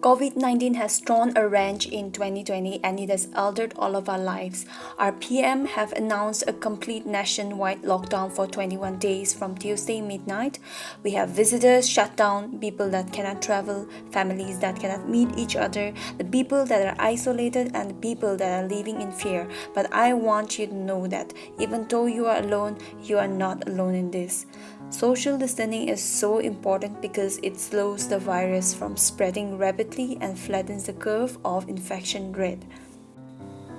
COVID-19 has thrown a wrench in 2020 and it has altered all of our lives. Our PM have announced a complete nationwide lockdown for 21 days from Tuesday midnight. We have visitors shut down, people that cannot travel, families that cannot meet each other, the people that are isolated and the people that are living in fear. But I want you to know that even though you are alone, you are not alone in this. Social distancing is so important because it slows the virus from spreading rapidly and flattens the curve of infection rate.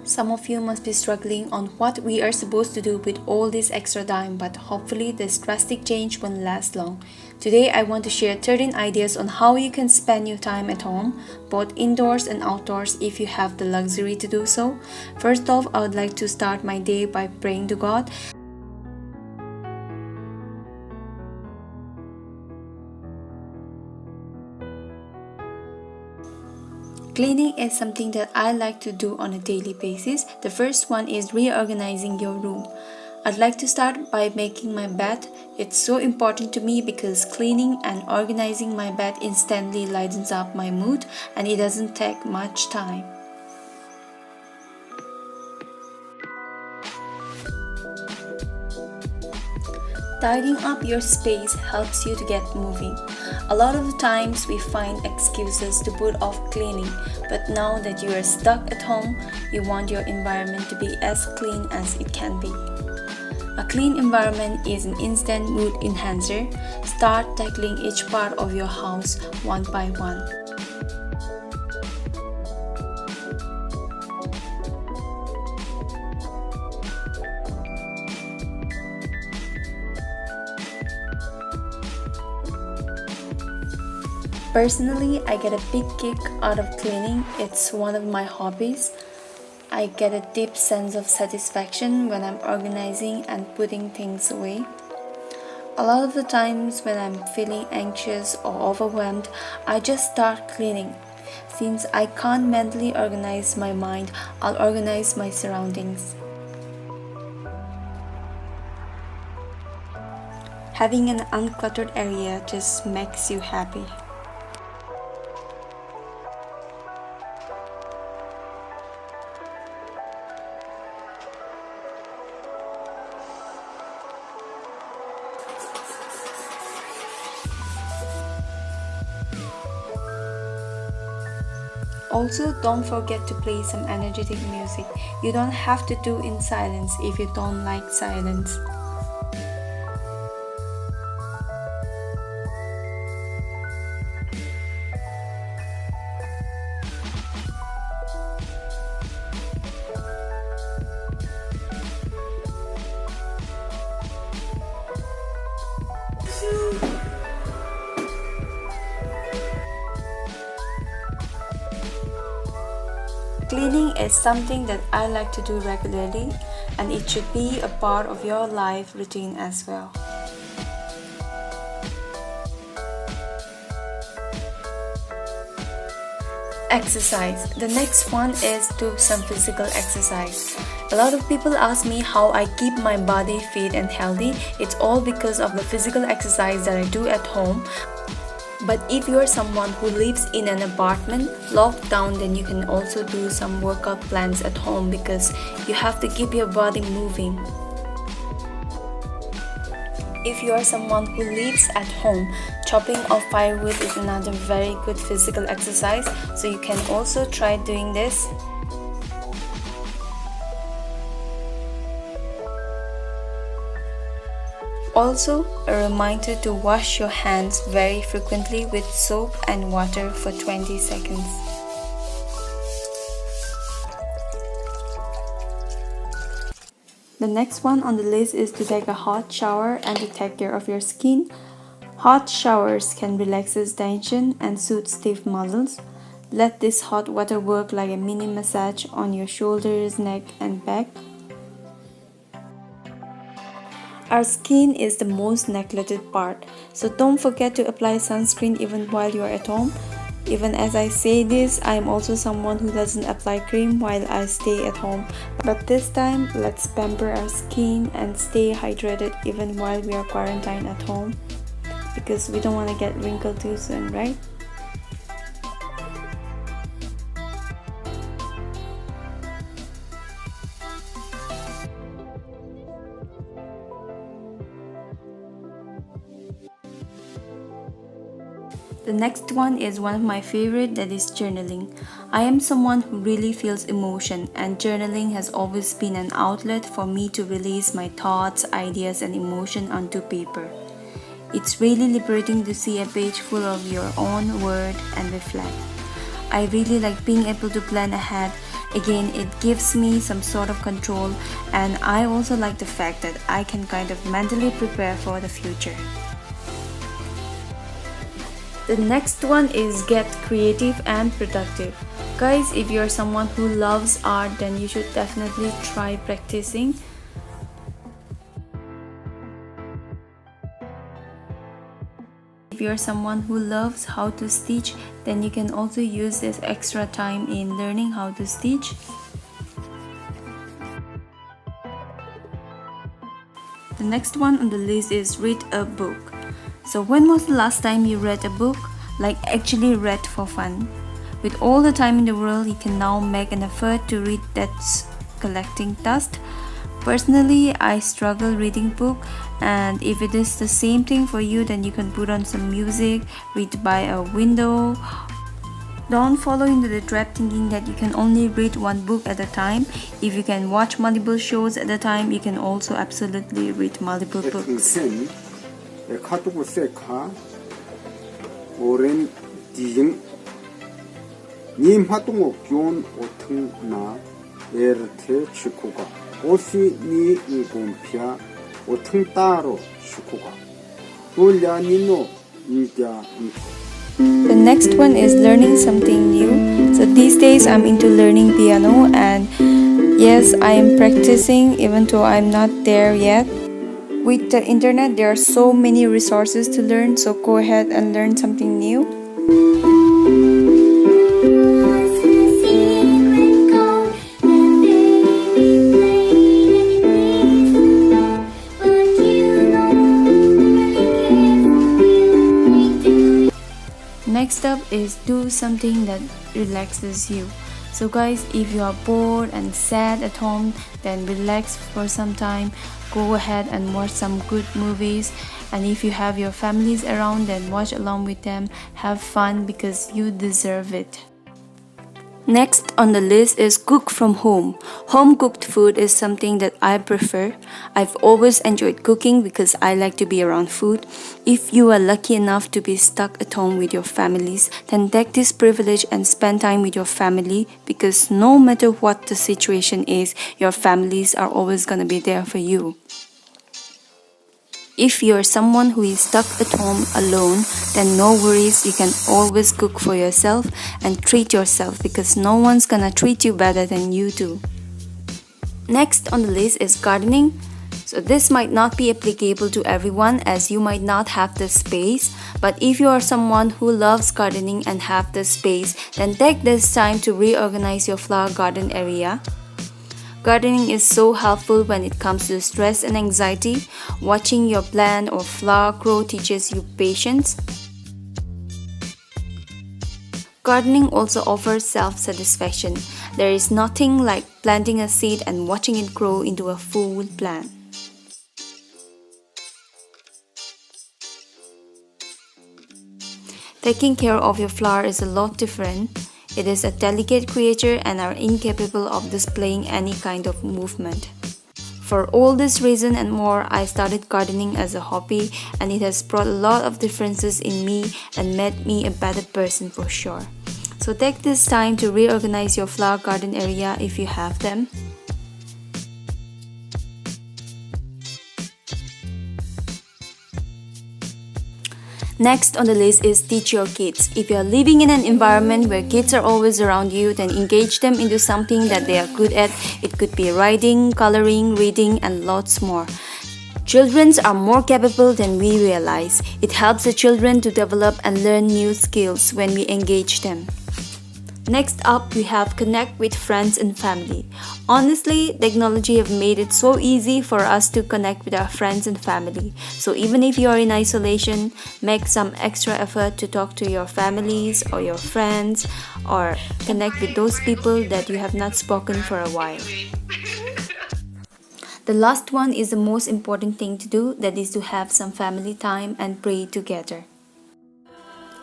Some of you must be struggling on what we are supposed to do with all this extra time, but hopefully this drastic change won't last long. Today I want to share 13 ideas on how you can spend your time at home, both indoors and outdoors if you have the luxury to do so. First off, I would like to start my day by praying to God. Cleaning is something that I like to do on a daily basis. The first one is reorganizing your room. I'd like to start by making my bed. It's so important to me because cleaning and organizing my bed instantly lightens up my mood and it doesn't take much time. Tidying up your space helps you to get moving. A lot of the times we find excuses to put off cleaning, but now that you are stuck at home, you want your environment to be as clean as it can be. A clean environment is an instant mood enhancer. Start tackling each part of your house one by one. Personally, I get a big kick out of cleaning. It's one of my hobbies. I get a deep sense of satisfaction when I'm organizing and putting things away. A lot of the times when I'm feeling anxious or overwhelmed, I just start cleaning. Since I can't mentally organize my mind, I'll organize my surroundings. Having an uncluttered area just makes you happy. Also, don't forget to play some energetic music. You don't have to do in silence if you don't like silence. Cleaning is something that I like to do regularly, and it should be a part of your life routine as well. Exercise. The next one is do some physical exercise. A lot of people ask me how I keep my body fit and healthy. It's all because of the physical exercise that I do at home. But if you are someone who lives in an apartment locked down, then you can also do some workout plans at home because you have to keep your body moving. If you are someone who lives at home, chopping of firewood is another very good physical exercise, so you can also try doing this. Also, a reminder to wash your hands very frequently with soap and water for 20 seconds. The next one on the list is to take a hot shower and to take care of your skin. Hot showers can relax tension and soothe stiff muscles. Let this hot water work like a mini massage on your shoulders, neck and back. Our skin is the most neglected part, so don't forget to apply sunscreen even while you are at home. Even as I say this, I am also someone who doesn't apply cream while I stay at home. But this time, let's pamper our skin and stay hydrated even while we are quarantined at home, because we don't want to get wrinkled too soon, right? The next one is one of my favorite, that is journaling. I am someone who really feels emotion, and journaling has always been an outlet for me to release my thoughts, ideas and emotion onto paper. It's really liberating to see a page full of your own word and reflect. I really like being able to plan ahead. Again, it gives me some sort of control, and I also like the fact that I can kind of mentally prepare for the future. The next one is get creative and productive. Guys, if you're someone who loves art, then you should definitely try practicing. If you're someone who loves how to stitch, then you can also use this extra time in learning how to stitch. The next one on the list is read a book. So when was the last time you read a book? Like actually read for fun? With all the time in the world, you can now make an effort to read that's collecting dust. Personally, I struggle reading book, and if it is the same thing for you, then you can put on some music, read by a window. Don't follow into the trap thinking that you can only read one book at a time. If you can watch multiple shows at a time, you can also absolutely read multiple books. The next one is learning something new. So these days I'm into learning piano, and yes, I am practicing even though I'm not there yet. With the internet, there are so many resources to learn, so go ahead and learn something new. Next up is do something that relaxes you. So guys, if you are bored and sad at home, then relax for some time. Go ahead and watch some good movies, and if you have your families around, then watch along with them. Have fun because you deserve it. Next on the list is cook from home. Home cooked food is something that I prefer. I've always enjoyed cooking because I like to be around food. If you are lucky enough to be stuck at home with your families, then take this privilege and spend time with your family, because no matter what the situation is, your families are always gonna be there for you. If you're someone who is stuck at home alone, then no worries, you can always cook for yourself and treat yourself, because no one's gonna treat you better than you do. Next on the list is gardening. So this might not be applicable to everyone, as you might not have the space, but if you are someone who loves gardening and have the space, then take this time to reorganize your flower garden area. Gardening is so helpful when it comes to stress and anxiety. Watching your plant or flower grow teaches you patience. Gardening also offers self-satisfaction. There is nothing like planting a seed and watching it grow into a full plant. Taking care of your flower is a lot different. It is a delicate creature and are incapable of displaying any kind of movement. For all this reason and more, I started gardening as a hobby, and it has brought a lot of differences in me and made me a better person for sure. So take this time to reorganize your flower garden area if you have them. Next on the list is teach your kids. If you are living in an environment where kids are always around you, then engage them into something that they are good at. It could be writing, coloring, reading, and lots more. Children are more capable than we realize. It helps the children to develop and learn new skills when we engage them. Next up, we have connect with friends and family. Honestly, technology have made it so easy for us to connect with our friends and family. So even if you are in isolation, make some extra effort to talk to your families or your friends, or connect with those people that you have not spoken for a while. The last one is the most important thing to do, that is to have some family time and pray together.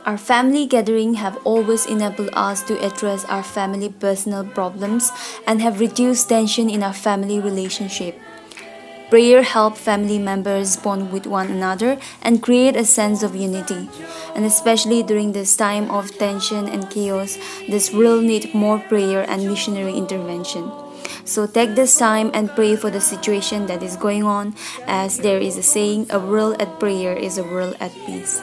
Our family gathering have always enabled us to address our family personal problems and have reduced tension in our family relationship. Prayer helps family members bond with one another and create a sense of unity. And especially during this time of tension and chaos, this world needs more prayer and missionary intervention. So take this time and pray for the situation that is going on, as there is a saying, a world at prayer is a world at peace.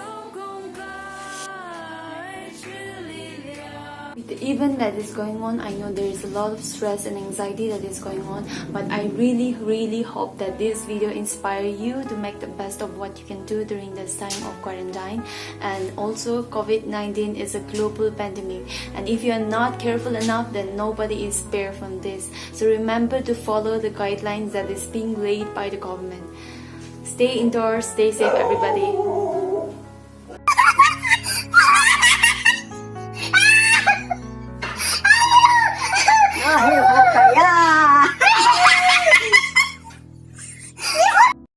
With the event that is going on, I know there is a lot of stress and anxiety that is going on, but I really hope that this video inspires you to make the best of what you can do during this time of quarantine. And also, COVID-19 is a global pandemic, and if you are not careful enough, then nobody is spared from this. So remember to follow the guidelines that is being laid by the government. Stay indoors, stay safe everybody.